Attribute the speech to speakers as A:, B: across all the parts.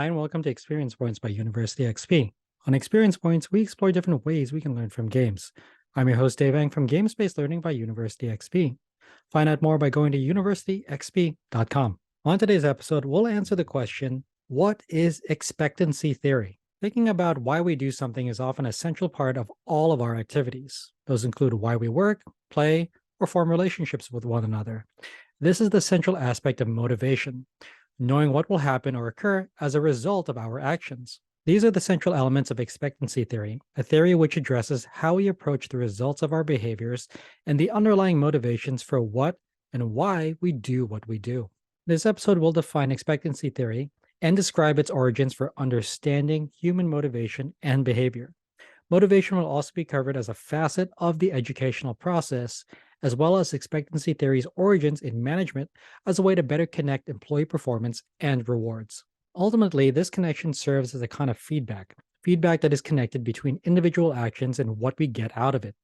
A: Hi, and welcome to Experience Points by University XP. On Experience Points, we explore different ways we can learn from games. I'm your host, Dave Ang from Games-Based Learning by University XP. Find out more by going to universityxp.com. On today's episode, we'll answer the question, what is expectancy theory? Thinking about why we do something is often a central part of all of our activities. Those include why we work, play, or form relationships with one another. This is the central aspect of motivation, knowing what will happen or occur as a result of our actions. These are the central elements of expectancy theory, a theory which addresses how we approach the results of our behaviors and the underlying motivations for what and why we do what we do. This episode will define expectancy theory and describe its origins for understanding human motivation and behavior. Motivation will also be covered as a facet of the educational process, as well as expectancy theory's origins in management as a way to better connect employee performance and rewards. Ultimately, this connection serves as a kind of feedback that is connected between individual actions and what we get out of it.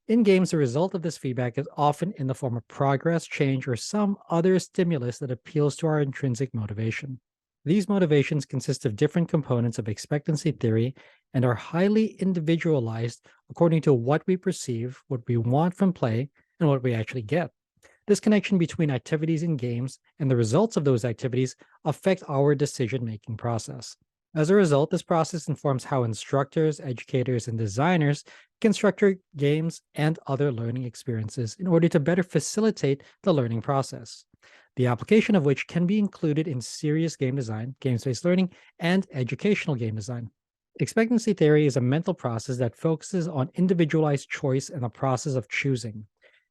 A: In games, the result of this feedback is often in the form of progress, change, or some other stimulus that appeals to our intrinsic motivation. These motivations consist of different components of expectancy theory and are highly individualized according to what we perceive, what we want from play, and what we actually get. This connection between activities in games and the results of those activities affect our decision-making process. As a result, this process informs how instructors, educators, and designers can structure games and other learning experiences in order to better facilitate the learning process, the application of which can be included in serious game design, games-based learning, and educational game design. Expectancy theory is a mental process that focuses on individualized choice and the process of choosing.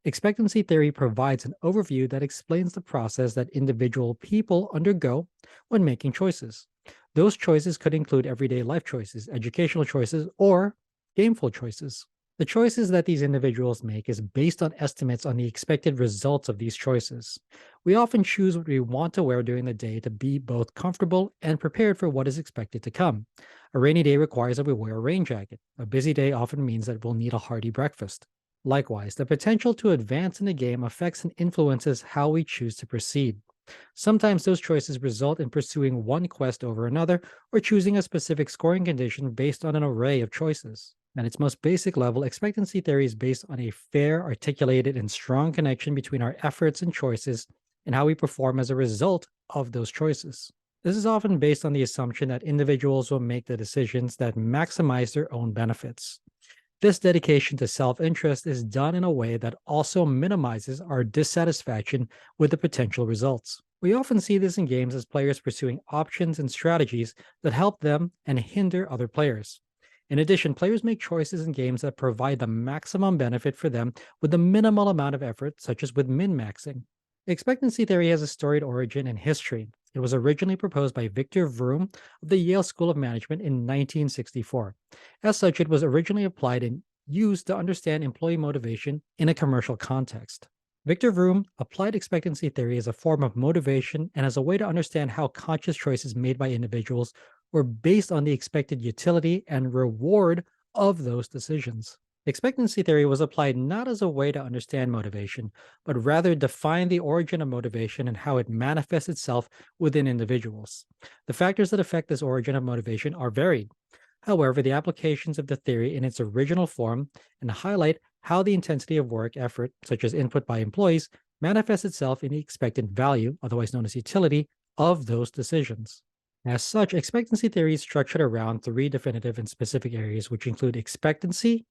A: Expectancy theory provides an overview that explains the process that individual people undergo when making choices. Those choices could include everyday life choices, educational choices, or gameful choices. The choices that these individuals make is based on estimates on the expected results of these choices. We often choose what we want to wear during the day to be both comfortable and prepared for what is expected to come. A rainy day requires that we wear a rain jacket. A busy day often means that we'll need a hearty breakfast. Likewise, the potential to advance in the game affects and influences how we choose to proceed. Sometimes those choices result in pursuing one quest over another or choosing a specific scoring condition based on an array of choices. At its most basic level, expectancy theory is based on a fair, articulated, and strong connection between our efforts and choices and how we perform as a result of those choices. This is often based on the assumption that individuals will make the decisions that maximize their own benefits. This dedication to self-interest is done in a way that also minimizes our dissatisfaction with the potential results. We often see this in games as players pursuing options and strategies that help them and hinder other players. In addition, players make choices in games that provide the maximum benefit for them with the minimal amount of effort, such as with min-maxing. Expectancy theory has a storied origin in history. It was originally proposed by Victor Vroom of the Yale School of Management in 1964. As such, it was originally applied and used to understand employee motivation in a commercial context. Victor Vroom applied expectancy theory as a form of motivation and as a way to understand how conscious choices made by individuals were based on the expected utility and reward of those decisions. Expectancy theory was applied not as a way to understand motivation, but rather define the origin of motivation and how it manifests itself within individuals. The factors that affect this origin of motivation are varied. However, the applications of the theory in its original form and highlight how the intensity of work effort, such as input by employees, manifests itself in the expected value, otherwise known as utility, of those decisions. As such, expectancy theory is structured around three definitive and specific areas, which include expectancy,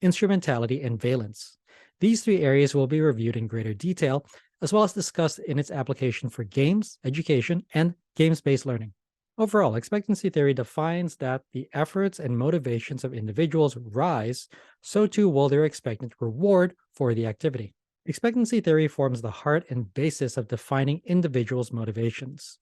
A: instrumentality, and valence. These three areas will be reviewed in greater detail, as well as discussed in its application for games, education, and games-based learning. Overall, expectancy theory defines that the efforts and motivations of individuals rise, so too will their expected reward for the activity. Expectancy theory forms the heart and basis of defining individuals' motivations.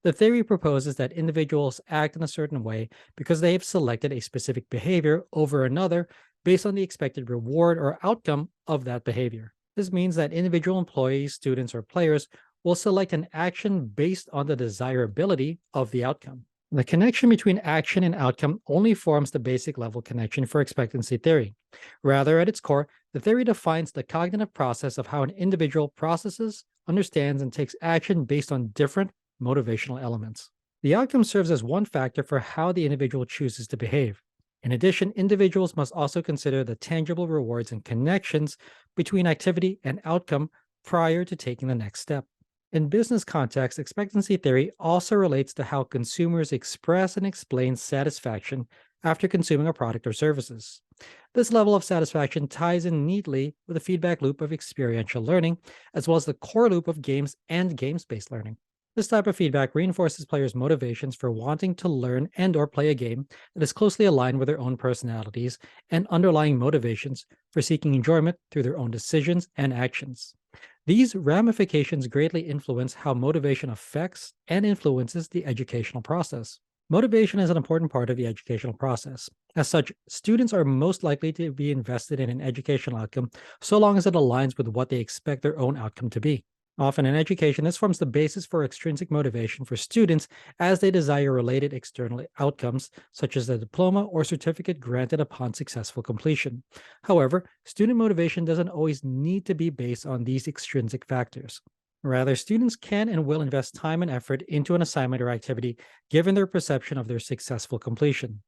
A: The theory proposes that individuals act in a certain way because they have selected a specific behavior over another based on the expected reward or outcome of that behavior. This means that individual employees, students, or players will select an action based on the desirability of the outcome. The connection between action and outcome only forms the basic level connection for expectancy theory. Rather, at its core, the theory defines the cognitive process of how an individual processes, understands, and takes action based on different motivational elements. The outcome serves as one factor for how the individual chooses to behave. In addition, individuals must also consider the tangible rewards and connections between activity and outcome prior to taking the next step. In business context, expectancy theory also relates to how consumers express and explain satisfaction after consuming a product or services. This level of satisfaction ties in neatly with the feedback loop of experiential learning, as well as the core loop of games and games-based learning. This type of feedback reinforces players' motivations for wanting to learn and or play a game that is closely aligned with their own personalities and underlying motivations for seeking enjoyment through their own decisions and actions. These ramifications greatly influence how motivation affects and influences the educational process. Motivation is an important part of the educational process. As such, students are most likely to be invested in an educational outcome so long as it aligns with what they expect their own outcome to be. Often in education, this forms the basis for extrinsic motivation for students as they desire related external outcomes, such as a diploma or certificate granted upon successful completion. However, student motivation doesn't always need to be based on these extrinsic factors. Rather, students can and will invest time and effort into an assignment or activity given their perception of their successful completion.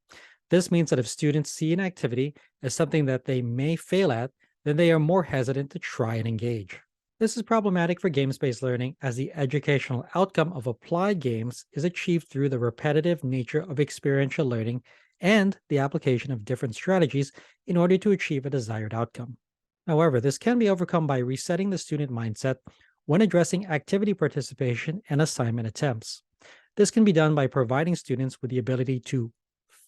A: This means that if students see an activity as something that they may fail at, then they are more hesitant to try and engage. This is problematic for games based learning as the educational outcome of applied games is achieved through the repetitive nature of experiential learning and the application of different strategies in order to achieve a desired outcome. However, this can be overcome by resetting the student mindset when addressing activity participation and assignment attempts. This can be done by providing students with the ability to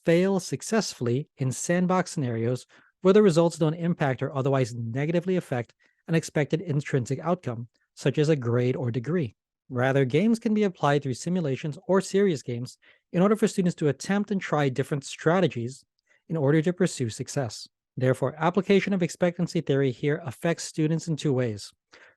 A: fail successfully in sandbox scenarios where the results don't impact or otherwise negatively affect an expected intrinsic outcome, such as a grade or degree. Rather, games can be applied through simulations or serious games in order for students to attempt and try different strategies in order to pursue success. Therefore, application of expectancy theory here affects students in two ways.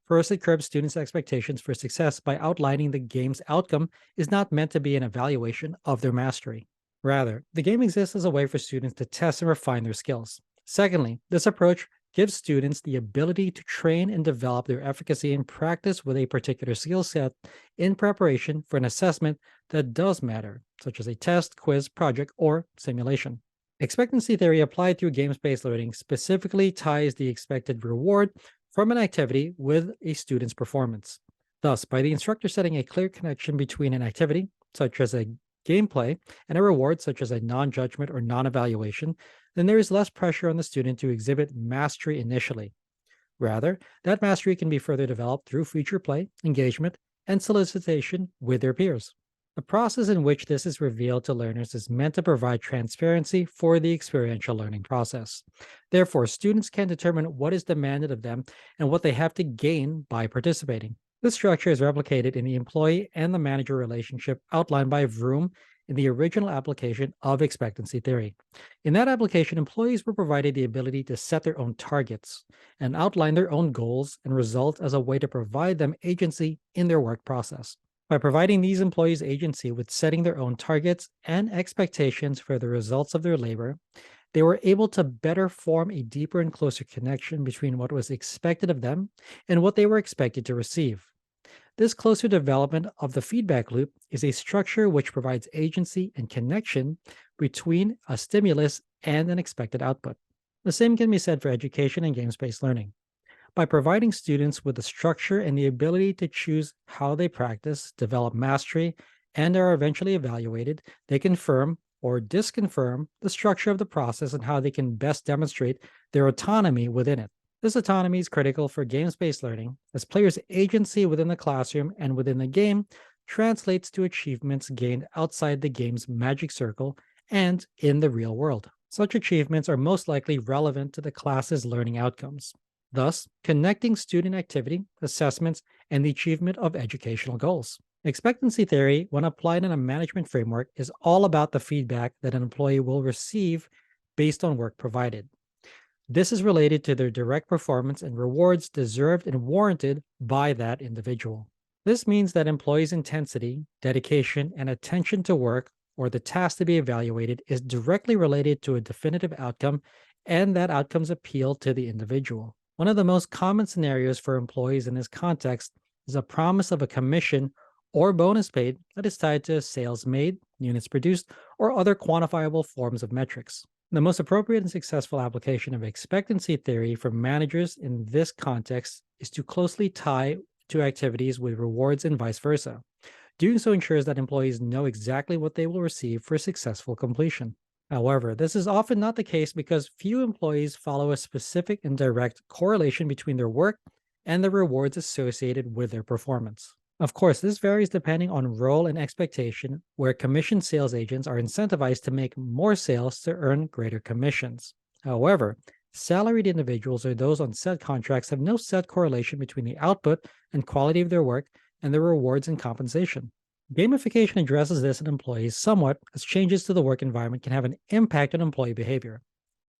A: First, it curbs students' expectations for success by outlining the game's outcome is not meant to be an evaluation of their mastery. Rather, the game exists as a way for students to test and refine their skills. Secondly, this approach gives students the ability to train and develop their efficacy in practice with a particular skill set in preparation for an assessment that does matter, such as a test, quiz, project, or simulation. Expectancy theory applied through games based learning specifically ties the expected reward from an activity with a student's performance. Thus, by the instructor setting a clear connection between an activity, such as a gameplay, and a reward, such as a non judgment or non evaluation, then there is less pressure on the student to exhibit mastery initially. Rather, that mastery can be further developed through future play, engagement, and solicitation with their peers. The process in which this is revealed to learners is meant to provide transparency for the experiential learning process. Therefore, students can determine what is demanded of them and what they have to gain by participating. This structure is replicated in the employee and the manager relationship outlined by Vroom in the original application of expectancy theory. In that application, employees were provided the ability to set their own targets and outline their own goals and results as a way to provide them agency in their work process. By providing these employees agency with setting their own targets and expectations for the results of their labor, they were able to better form a deeper and closer connection between what was expected of them and what they were expected to receive. This closer development of the feedback loop is a structure which provides agency and connection between a stimulus and an expected output. The same can be said for education and games based learning. By providing students with the structure and the ability to choose how they practice, develop mastery, and are eventually evaluated, they confirm or disconfirm the structure of the process and how they can best demonstrate their autonomy within it. This autonomy is critical for games based learning, as players' agency within the classroom and within the game translates to achievements gained outside the game's magic circle and in the real world. Such achievements are most likely relevant to the class's learning outcomes, thus connecting student activity, assessments, and the achievement of educational goals. Expectancy theory, when applied in a management framework, is all about the feedback that an employee will receive based on work provided. This is related to their direct performance and rewards deserved and warranted by that individual. This means that employees' intensity, dedication, and attention to work or the task to be evaluated is directly related to a definitive outcome, and that outcome's appeal to the individual. One of the most common scenarios for employees in this context is a promise of a commission or bonus paid that is tied to sales made, units produced, or other quantifiable forms of metrics. The most appropriate and successful application of expectancy theory for managers in this context is to closely tie to activities with rewards and vice versa. Doing so ensures that employees know exactly what they will receive for successful completion. However, this is often not the case because few employees follow a specific and direct correlation between their work and the rewards associated with their performance. Of course, this varies depending on role and expectation, where commissioned sales agents are incentivized to make more sales to earn greater commissions. However, salaried individuals or those on set contracts have no set correlation between the output and quality of their work and their rewards and compensation. Gamification addresses this in employees somewhat, as changes to the work environment can have an impact on employee behavior.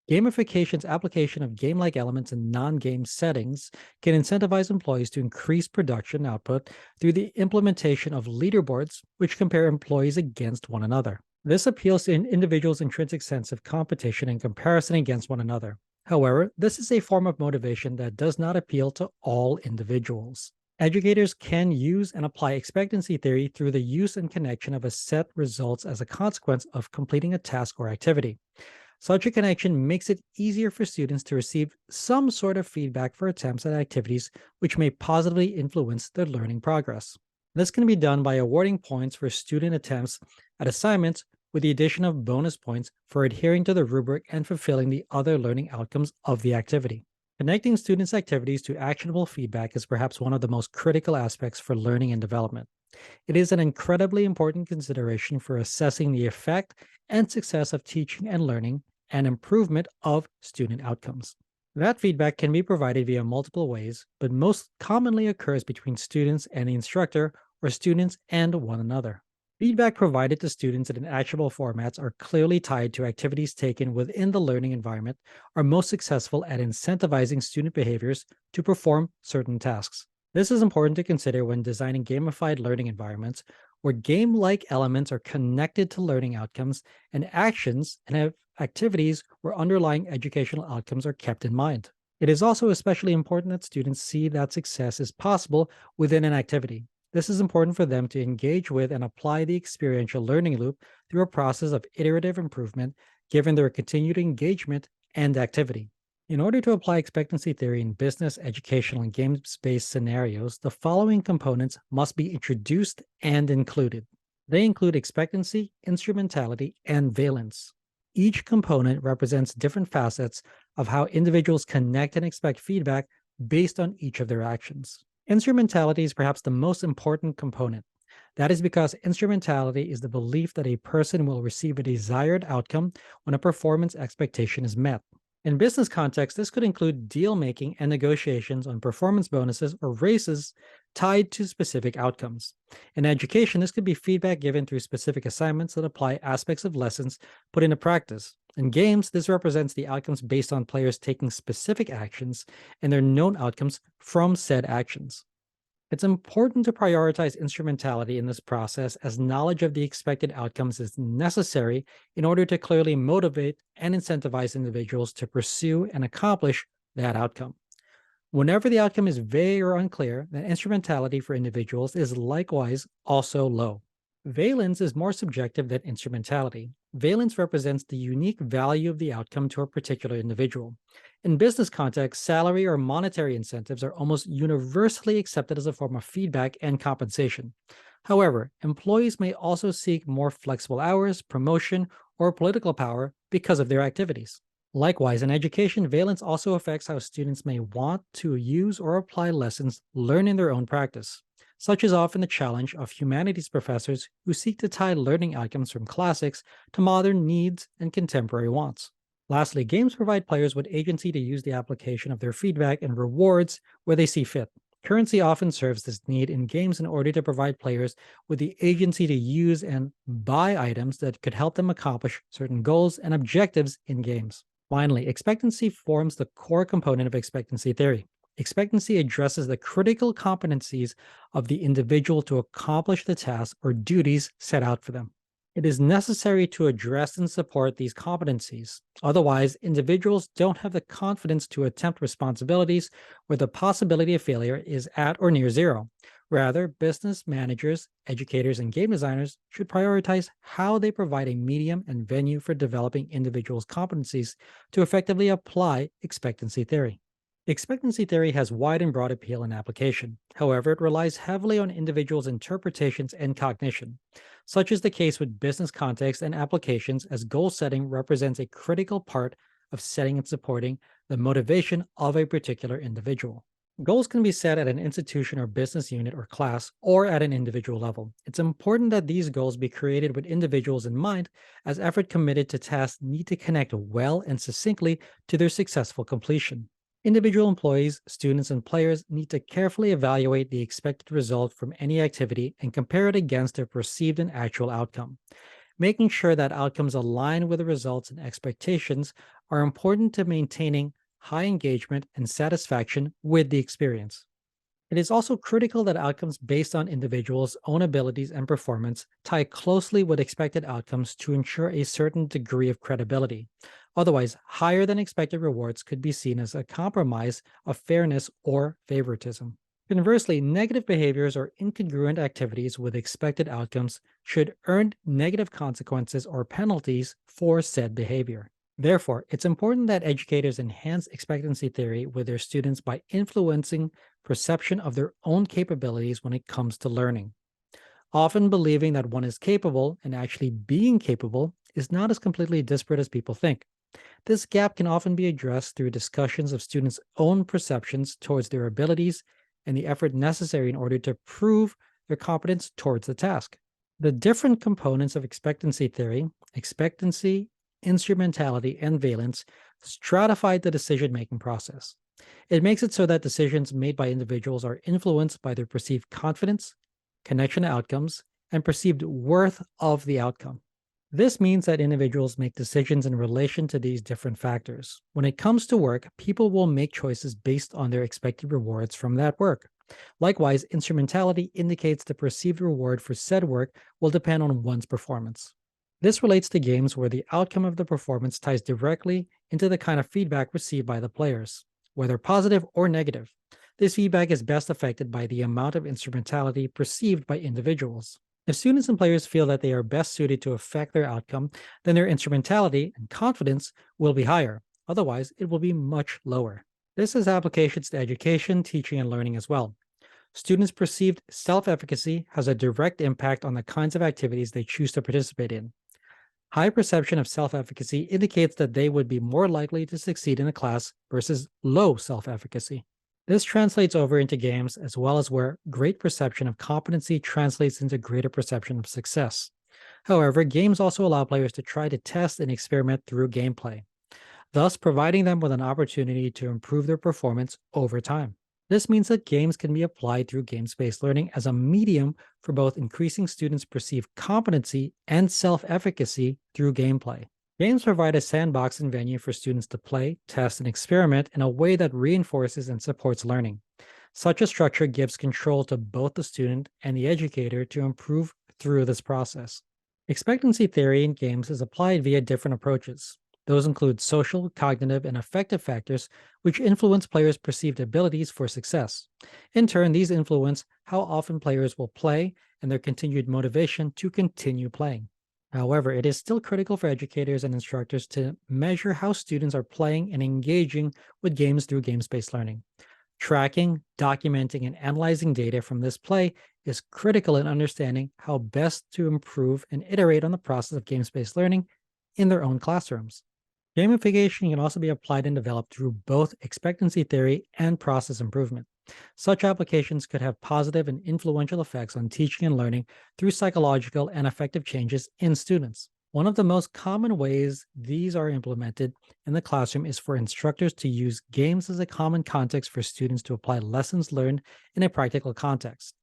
A: Gamification's application of game like elements in non game settings can incentivize employees to increase production output through the implementation of leaderboards, which compare employees against one another. This appeals to an individual's intrinsic sense of competition and comparison against one another. However, this is a form of motivation that does not appeal to all individuals. Educators can use and apply expectancy theory through the use and connection of a set results as a consequence of completing a task or activity. Such a connection makes it easier for students to receive some sort of feedback for attempts at activities which may positively influence their learning progress. This can be done by awarding points for student attempts at assignments with the addition of bonus points for adhering to the rubric and fulfilling the other learning outcomes of the activity. Connecting students' activities to actionable feedback is perhaps one of the most critical aspects for learning and development. It is an incredibly important consideration for assessing the effect and success of teaching and learning and improvement of student outcomes. That feedback can be provided via multiple ways, but most commonly occurs between students and the instructor or students and one another. Feedback provided to students in actionable formats are clearly tied to activities taken within the learning environment, are most successful at incentivizing student behaviors to perform certain tasks. This is important to consider when designing gamified learning environments where game like elements are connected to learning outcomes and actions and have activities where underlying educational outcomes are kept in mind. It is also especially important that students see that success is possible within an activity. This is important for them to engage with and apply the experiential learning loop through a process of iterative improvement, given their continued engagement and activity. In order to apply expectancy theory in business, educational, and games-based scenarios, the following components must be introduced and included. They include expectancy, instrumentality, and valence. Each component represents different facets of how individuals connect and expect feedback based on each of their actions. Instrumentality is perhaps the most important component. That is because instrumentality is the belief that a person will receive a desired outcome when a performance expectation is met. In business context, this could include deal making and negotiations on performance bonuses or raises tied to specific outcomes. In education, this could be feedback given through specific assignments that apply aspects of lessons put into practice. In games, this represents the outcomes based on players taking specific actions and their known outcomes from said actions. It's important to prioritize instrumentality in this process, as knowledge of the expected outcomes is necessary in order to clearly motivate and incentivize individuals to pursue and accomplish that outcome. Whenever the outcome is vague or unclear, then instrumentality for individuals is likewise also low. Valence is more subjective than instrumentality. Valence represents the unique value of the outcome to a particular individual. In business context, salary or monetary incentives are almost universally accepted as a form of feedback and compensation. However, employees may also seek more flexible hours, promotion, or political power because of their activities. Likewise, in education, valence also affects how students may want to use or apply lessons learned in their own practice. Such is often the challenge of humanities professors who seek to tie learning outcomes from classics to modern needs and contemporary wants. Lastly, games provide players with agency to use the application of their feedback and rewards where they see fit. Currency often serves this need in games in order to provide players with the agency to use and buy items that could help them accomplish certain goals and objectives in games. Finally, expectancy forms the core component of expectancy theory. Expectancy addresses the critical competencies of the individual to accomplish the tasks or duties set out for them. It is necessary to address and support these competencies. Otherwise, individuals don't have the confidence to attempt responsibilities where the possibility of failure is at or near zero, Rather, business managers, educators, and game designers should prioritize how they provide a medium and venue for developing individuals' competencies to effectively apply expectancy theory. Expectancy theory has wide and broad appeal and application. However, it relies heavily on individuals' interpretations and cognition. Such is the case with business context and applications, as goal setting represents a critical part of setting and supporting the motivation of a particular individual. Goals can be set at an institution or business unit or class, or at an individual level. It's important that these goals be created with individuals in mind, as effort committed to tasks need to connect well and succinctly to their successful completion. Individual employees, students, and players need to carefully evaluate the expected result from any activity and compare it against their perceived and actual outcome. Making sure that outcomes align with the results and expectations are important to maintaining high engagement and satisfaction with the experience. It is also critical that outcomes based on individuals' own abilities and performance tie closely with expected outcomes to ensure a certain degree of credibility. Otherwise, higher than expected rewards could be seen as a compromise of fairness or favoritism. Conversely, negative behaviors or incongruent activities with expected outcomes should earn negative consequences or penalties for said behavior. Therefore, it's important that educators enhance expectancy theory with their students by influencing perception of their own capabilities when it comes to learning. Often believing that one is capable and actually being capable is not as completely disparate as people think. This gap can often be addressed through discussions of students' own perceptions towards their abilities and the effort necessary in order to prove their competence towards the task. The different components of expectancy theory, expectancy, instrumentality, and valence, stratify the decision making process. It makes it so that decisions made by individuals are influenced by their perceived confidence, connection to outcomes, and perceived worth of the outcome. This means that individuals make decisions in relation to these different factors. When it comes to work, people will make choices based on their expected rewards from that work. Likewise, instrumentality indicates the perceived reward for said work will depend on one's performance. This relates to games where the outcome of the performance ties directly into the kind of feedback received by the players, whether positive or negative. This feedback is best affected by the amount of instrumentality perceived by individuals. If students and players feel that they are best suited to affect their outcome, then their instrumentality and confidence will be higher. Otherwise, it will be much lower. This has applications to education, teaching, and learning as well. Students' perceived self efficacy has a direct impact on the kinds of activities they choose to participate in. High perception of self efficacy indicates that they would be more likely to succeed in a class versus low self efficacy. This translates over into games as well, as where great perception of competency translates into greater perception of success. However, games also allow players to try to test and experiment through gameplay, thus providing them with an opportunity to improve their performance over time. This means that games can be applied through games-based learning as a medium for both increasing students' perceived competency and self-efficacy through gameplay. Games provide a sandbox and venue for students to play, test, and experiment in a way that reinforces and supports learning. Such a structure gives control to both the student and the educator to improve through this process. Expectancy theory in games is applied via different approaches. Those include social, cognitive, and affective factors, which influence players' perceived abilities for success. In turn, these influence how often players will play and their continued motivation to continue playing. However, it is still critical for educators and instructors to measure how students are playing and engaging with games through games-based learning. Tracking, documenting, and analyzing data from this play is critical in understanding how best to improve and iterate on the process of games-based learning in their own classrooms. Gamification can also be applied and developed through both expectancy theory and process improvement. Such applications could have positive and influential effects on teaching and learning through psychological and affective changes in students. One of the most common ways these are implemented in the classroom is for instructors to use games as a common context for students to apply lessons learned in a practical context.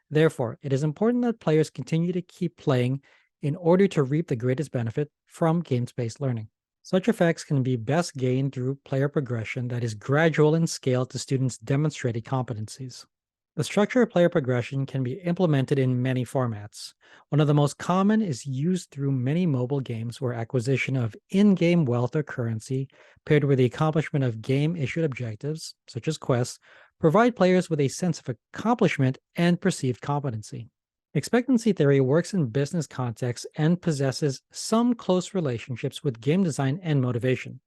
A: Therefore, it is important that players continue to keep playing in order to reap the greatest benefit from games-based learning. Such effects can be best gained through player progression that is gradual in scale to students' demonstrated competencies. The structure of player progression can be implemented in many formats. One of the most common is used through many mobile games where acquisition of in-game wealth or currency, paired with the accomplishment of game-issued objectives, such as quests, provide players with a sense of accomplishment and perceived competency. Expectancy theory works in business contexts and possesses some close relationships with game design and motivation.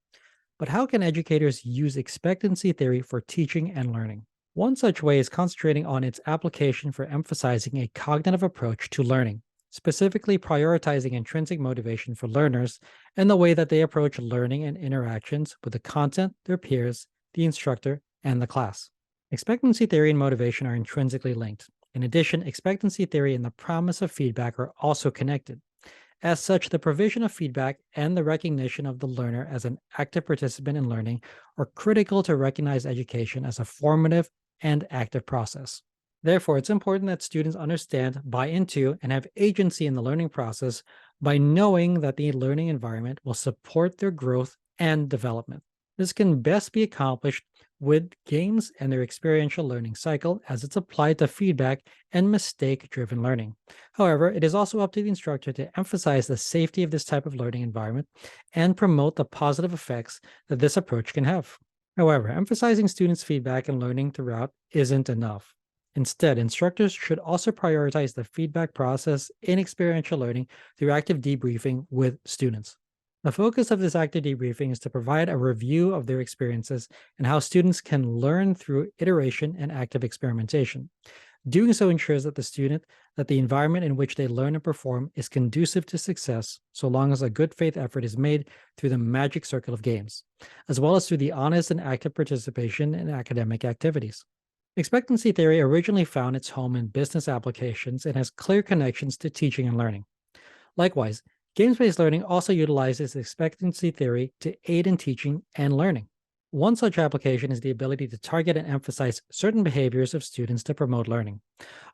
A: But how can educators use expectancy theory for teaching and learning? One such way is concentrating on its application for emphasizing a cognitive approach to learning, specifically prioritizing intrinsic motivation for learners and the way that they approach learning and interactions with the content, their peers, the instructor, and the class. Expectancy theory and motivation are intrinsically linked. In addition, expectancy theory and the promise of feedback are also connected. As such, the provision of feedback and the recognition of the learner as an active participant in learning are critical to recognize education as a formative and active process. Therefore, it's important that students understand, buy into, and have agency in the learning process by knowing that the learning environment will support their growth and development. This can best be accomplished with games and their experiential learning cycle as it's applied to feedback and mistake-driven learning. However, it is also up to the instructor to emphasize the safety of this type of learning environment and promote the positive effects that this approach can have. However, emphasizing students' feedback and learning throughout isn't enough. Instead, instructors should also prioritize the feedback process in experiential learning through active debriefing with students. The focus of this active debriefing is to provide a review of their experiences and how students can learn through iteration and active experimentation. Doing so ensures that the environment in which they learn and perform is conducive to success, so long as a good faith effort is made through the magic circle of games, as well as through the honest and active participation in academic activities. Expectancy theory originally found its home in business applications and has clear connections to teaching and learning. Likewise, games-based learning also utilizes expectancy theory to aid in teaching and learning. One such application is the ability to target and emphasize certain behaviors of students to promote learning.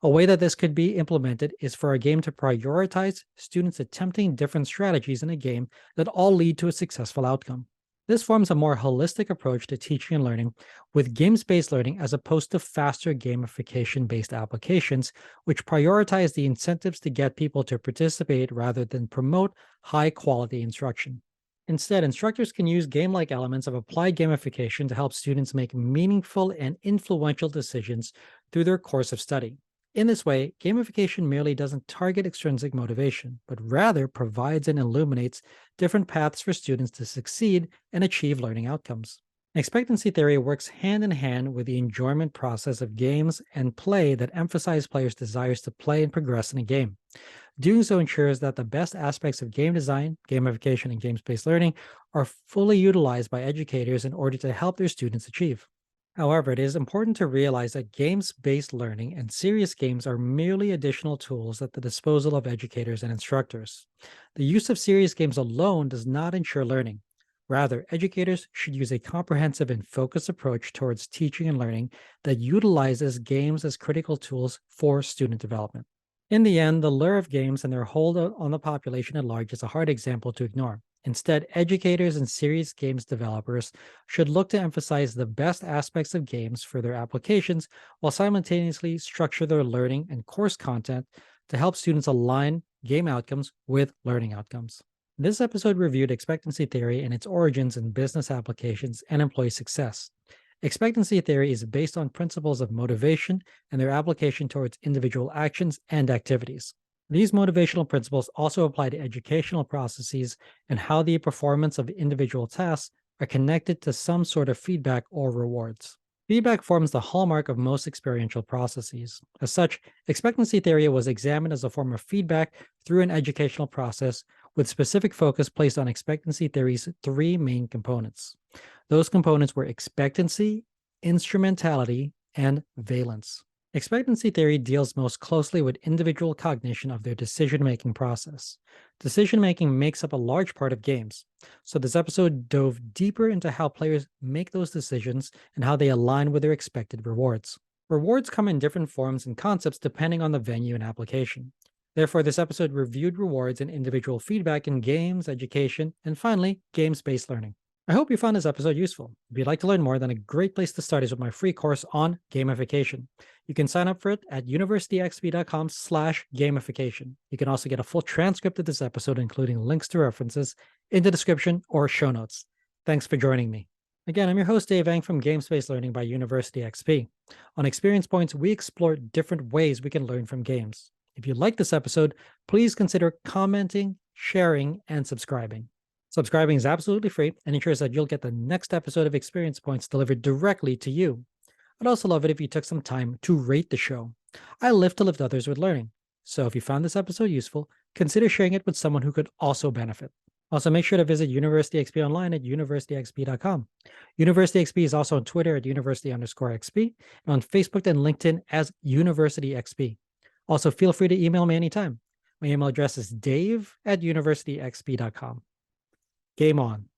A: A way that this could be implemented is for a game to prioritize students attempting different strategies in a game that all lead to a successful outcome. This forms a more holistic approach to teaching and learning, with games-based learning as opposed to faster gamification-based applications, which prioritize the incentives to get people to participate rather than promote high-quality instruction. Instead, instructors can use game-like elements of applied gamification to help students make meaningful and influential decisions through their course of study. In this way, gamification merely doesn't target extrinsic motivation, but rather provides and illuminates different paths for students to succeed and achieve learning outcomes. Expectancy theory works hand in hand with the enjoyment process of games and play that emphasize players' desires to play and progress in a game. Doing so ensures that the best aspects of game design, gamification, and games-based learning are fully utilized by educators in order to help their students achieve. However, it is important to realize that games-based learning and serious games are merely additional tools at the disposal of educators and instructors. The use of serious games alone does not ensure learning. Rather, educators should use a comprehensive and focused approach towards teaching and learning that utilizes games as critical tools for student development. In the end, the lure of games and their hold on the population at large is a hard example to ignore. Instead, educators and serious games developers should look to emphasize the best aspects of games for their applications while simultaneously structure their learning and course content to help students align game outcomes with learning outcomes. This episode reviewed expectancy theory and its origins in business applications and employee success. Expectancy theory is based on principles of motivation and their application towards individual actions and activities. These motivational principles also apply to educational processes and how the performance of individual tasks are connected to some sort of feedback or rewards. Feedback forms the hallmark of most experiential processes. As such, expectancy theory was examined as a form of feedback through an educational process with specific focus placed on expectancy theory's three main components. Those components were expectancy, instrumentality, and valence. Expectancy theory deals most closely with individual cognition of their decision-making process. Decision-making makes up a large part of games, so this episode dove deeper into how players make those decisions and how they align with their expected rewards. Rewards come in different forms and concepts depending on the venue and application. Therefore, this episode reviewed rewards and individual feedback in games, education, and finally, games-based learning. I hope you found this episode useful. If you'd like to learn more, then a great place to start is with my free course on gamification. You can sign up for it at universityxp.com/gamification. You can also get a full transcript of this episode, including links to references, in the description or show notes. Thanks for joining me. Again, I'm your host, Dave Ang from Game-Based Learning by University XP. On Experience Points, we explore different ways we can learn from games. If you like this episode, please consider commenting, sharing, and subscribing. Subscribing is absolutely free and ensures that you'll get the next episode of Experience Points delivered directly to you. I'd also love it if you took some time to rate the show. I live to lift others with learning. So if you found this episode useful, consider sharing it with someone who could also benefit. Also, make sure to visit University XP online at universityxp.com. University XP is also on Twitter at university_XP and on Facebook and LinkedIn as University XP. Also, feel free to email me anytime. My email address is dave@universityxp.com. Game on.